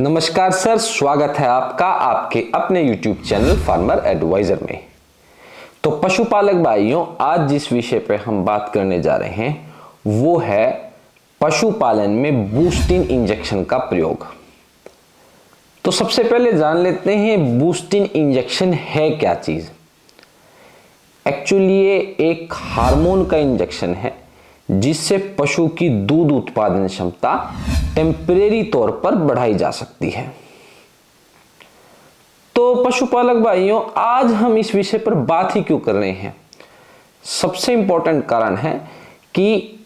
नमस्कार सर, स्वागत है आपका आपके अपने YouTube चैनल फार्मर एडवाइजर में। तो पशुपालक भाइयों, आज जिस विषय पर हम बात करने जा रहे हैं वो है पशुपालन में बूस्टिन इंजेक्शन का प्रयोग। तो सबसे पहले जान लेते हैं बूस्टिन इंजेक्शन है क्या चीज। एक्चुअली ये एक हार्मोन का इंजेक्शन है जिससे पशु की दूध उत्पादन क्षमता टेम्परेरी तौर पर बढ़ाई जा सकती है। तो पशुपालक भाइयों, आज हम इस विषय पर बात ही क्यों कर रहे हैं? सबसे इंपॉर्टेंट कारण है कि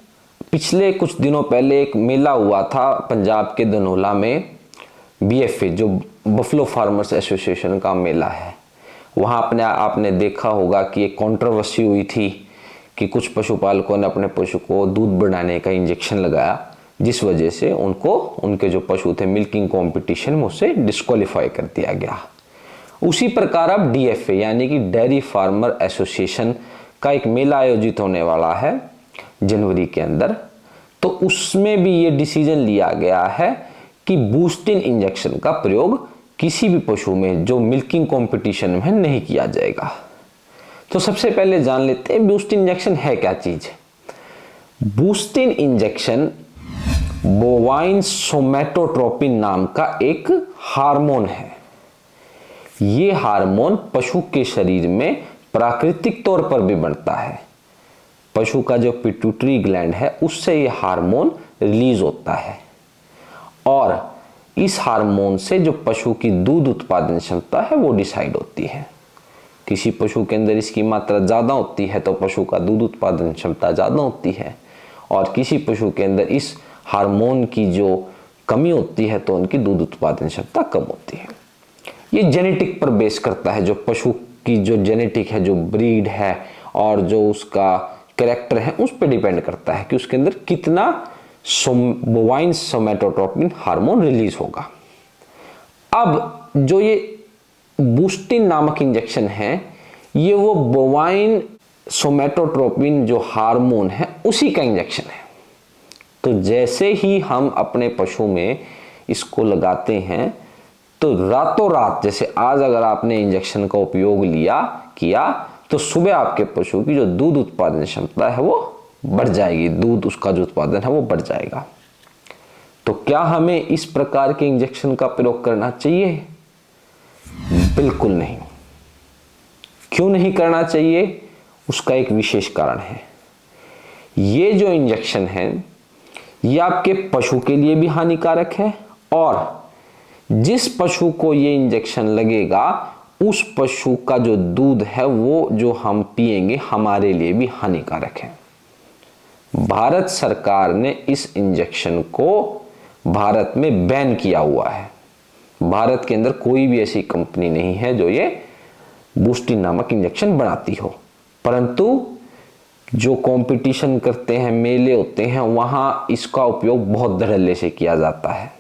पिछले कुछ दिनों पहले एक मेला हुआ था पंजाब के धनोला में, BFA जो बफलो फार्मर्स एसोसिएशन का मेला है। वहां आपने देखा होगा कि एक कंट्रोवर्सी हुई थी कि कुछ पशुपालकों ने अपने पशु को दूध बढ़ाने का इंजेक्शन लगाया, जिस वजह से उनके जो पशु थे मिल्किंग कंपटीशन में उससे डिस्क्वालीफाई कर दिया गया। उसी प्रकार अब DFA यानी कि डेयरी फार्मर एसोसिएशन का एक मेला आयोजित होने वाला है जनवरी के अंदर। तो उसमें भी ये डिसीजन लिया गया है कि बूस्टिन इंजेक्शन का प्रयोग किसी भी पशु में जो मिल्किंग कंपटीशन में नहीं किया जाएगा। तो सबसे पहले जान लेते हैं बूस्टिन इंजेक्शन है क्या चीज। बूस्टिन इंजेक्शन बोवाइन सोमैटोट्रोपिन नाम का एक हार्मोन है। ये हार्मोन पशु के शरीर में प्राकृतिक तौर पर भी बनता है। पशु का जो पिट्यूटरी ग्लैंड है उससे ये हार्मोन रिलीज होता है और इस हार्मोन से जो पशु की दूध उत्पादन क्षमता है वो डिसाइड होती है। किसी पशु के अंदर इसकी मात्रा ज़्यादा होती है तो पशु का दूध उत्पादन क्षमता ज़्यादा होती है, और किसी पशु के अंदर इस हार्मोन की जो कमी होती है तो उनकी दूध उत्पादन क्षमता कम होती है। ये जेनेटिक पर बेस करता है, जो पशु की जो जेनेटिक है, जो ब्रीड है और जो उसका कैरेक्टर है उस पर डिपेंड करता है कि उसके अंदर कितना बोवाइन सोमैटोट्रोपिन हार्मोन रिलीज होगा। अब जो ये बूस्टिन नामक इंजेक्शन है, ये वो बोवाइन सोमैटोट्रोपिन जो हार्मोन है उसी का इंजेक्शन है। तो जैसे ही हम अपने पशु में इसको लगाते हैं तो रातों रात, जैसे आज अगर आपने इंजेक्शन का उपयोग किया तो सुबह आपके पशु की जो दूध उत्पादन क्षमता है वो बढ़ जाएगी, दूध उसका जो उत्पादन है वो बढ़ जाएगा। तो क्या हमें इस प्रकार के इंजेक्शन का प्रयोग करना चाहिए? बिल्कुल नहीं। क्यों नहीं करना चाहिए? उसका एक विशेष कारण है। ये जो इंजेक्शन है ये आपके पशु के लिए भी हानिकारक है और जिस पशु को ये इंजेक्शन लगेगा उस पशु का जो दूध है वो जो हम पिएंगे हमारे लिए भी हानिकारक है। भारत सरकार ने इस इंजेक्शन को भारत में बैन किया हुआ है। भारत के अंदर कोई भी ऐसी कंपनी नहीं है जो ये बूस्टिन नामक इंजेक्शन बनाती हो, परंतु जो कंपटीशन करते हैं, मेले होते हैं, वहां इसका उपयोग बहुत धड़ल्ले से किया जाता है।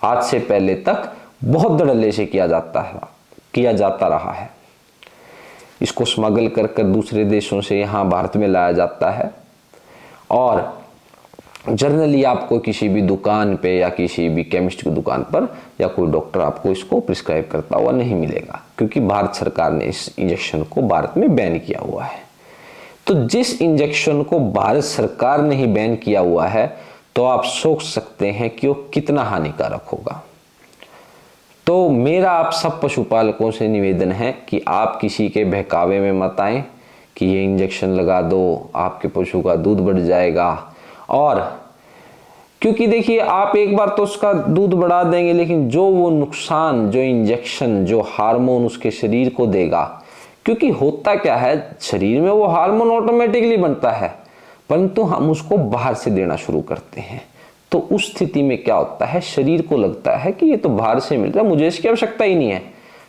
आज से पहले तक बहुत धड़ल्ले से किया जाता रहा है। इसको स्मगल कर कर दूसरे देशों से यहाँ भारत में लाया जाता है और जनरली आपको किसी भी दुकान पे या किसी भी केमिस्ट की दुकान पर या कोई डॉक्टर आपको इसको प्रिस्क्राइब करता हुआ नहीं मिलेगा, क्योंकि भारत सरकार ने इस इंजेक्शन को भारत में बैन किया हुआ है। तो जिस इंजेक्शन को भारत सरकार ने ही बैन किया हुआ है तो आप सोच सकते हैं कि वो कितना हानिकारक होगा। तो मेरा आप सब पशुपालकों से निवेदन है कि आप किसी के बहकावे में मत आएं कि ये इंजेक्शन लगा दो, आपके पशु का दूध बढ़ जाएगा। और क्योंकि देखिए, आप एक बार तो उसका दूध बढ़ा देंगे, लेकिन जो वो नुकसान जो इंजेक्शन जो हार्मोन उसके शरीर को देगा, क्योंकि होता क्या है, शरीर में वो हार्मोन ऑटोमेटिकली बनता है परंतु हम उसको बाहर से देना शुरू करते हैं। तो उस स्थिति में क्या होता है, शरीर को लगता है कि ये तो बाहर से मिल रहा है, मुझे इसकी आवश्यकता ही नहीं है।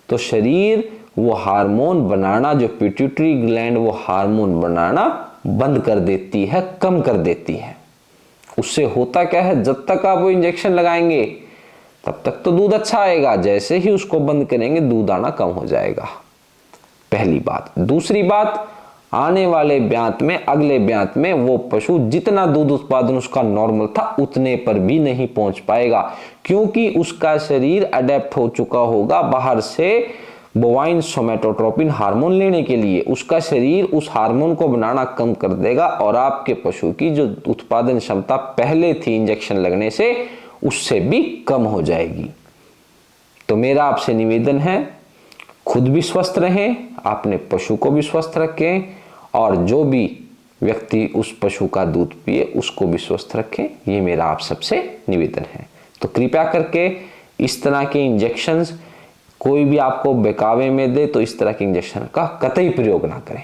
तो शरीर वो हार्मोन बनाना, जो पिट्यूटरी ग्लैंड वो हार्मोन बनाना बंद कर देती है, कम कर देती है। उससे होता क्या है, जब तक आप वो इंजेक्शन लगाएंगे तब तक तो दूध अच्छा आएगा, जैसे ही उसको बंद करेंगे दूध आना कम हो जाएगा। पहली बात। दूसरी बात, आने वाले ब्यांत में, अगले ब्यांत में वो पशु जितना दूध उत्पादन उसका नॉर्मल था उतने पर भी नहीं पहुंच पाएगा, क्योंकि उसका शरीर अडेप्ट हो चुका होगा बाहर से बोवाइन सोमेटोट्रोपिन हार्मोन लेने के लिए। उसका शरीर उस हार्मोन को बनाना कम कर देगा और आपके पशु की जो उत्पादन क्षमता पहले थी इंजेक्शन लगने से, उससे भी कम हो जाएगी। तो मेरा आपसे निवेदन है, खुद भी स्वस्थ रहें, अपने पशु को भी स्वस्थ रखें और जो भी व्यक्ति उस पशु का दूध पिए उसको भी स्वस्थ रखें। ये मेरा आप सबसे निवेदन है। तो कृपया करके इस तरह के इंजेक्शंस कोई भी आपको बहकावे में दे तो इस तरह के इंजेक्शन का कतई प्रयोग ना करें।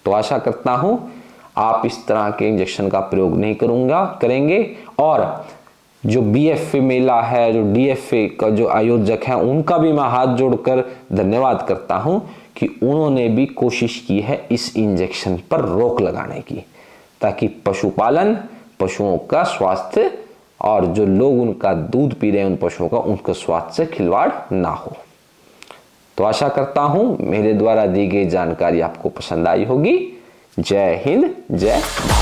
तो आशा करता हूं आप इस तरह के इंजेक्शन का प्रयोग नहीं करेंगे। और जो बीएफए मेला है, जो डीएफए का जो आयोजक है, उनका भी मैं हाथ जोड़कर धन्यवाद करता हूं कि उन्होंने भी कोशिश की है इस इंजेक्शन पर रोक लगाने की, ताकि पशुपालन, पशुओं का स्वास्थ्य और जो लोग उनका दूध पी रहे हैं उन पशुओं का, उनके स्वास्थ्य से खिलवाड़ ना हो। तो आशा करता हूं मेरे द्वारा दी गई जानकारी आपको पसंद आई होगी। जय हिंद, जय भारत।